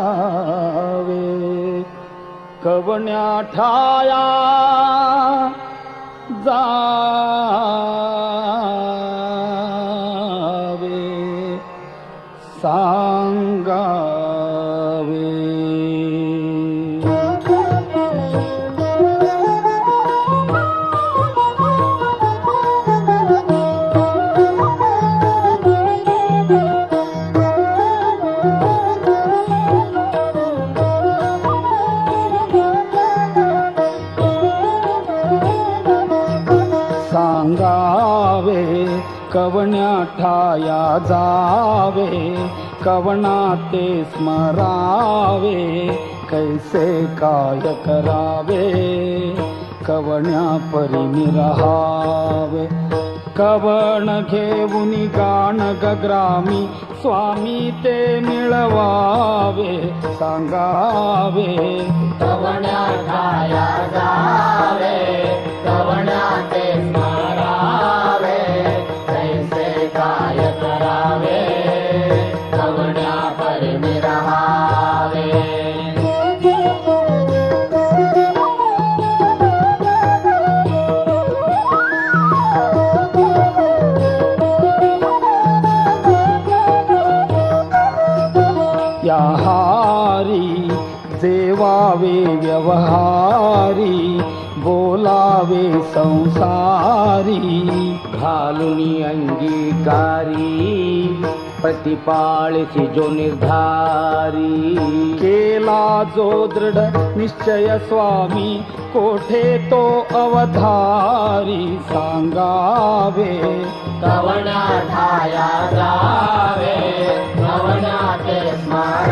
सांगावे कवण्या ठाया जावे सांगावे सांगावे कवण्या ठाया जावे कवना ते स्मरावे कैसे काय करावे कवण्या परी रहावे कवण घेऊन गाण गग्रामी स्वामी ते मिळवावे सांगावे कवण्या ठाया जावे कवण्या ते स्मरावे कैसे काय करावे कवण्या परी रहावे या हारी जेवावे व्यवहारी बोलावे संसारी घालून अंगीकारी प्रतिपाळसी जो निर्धारी केला जो दृढ निश्चय स्वामी कोठे तो अवधारी सांगावे कवण्या ठाया जावे कवण्या ते स्मरावे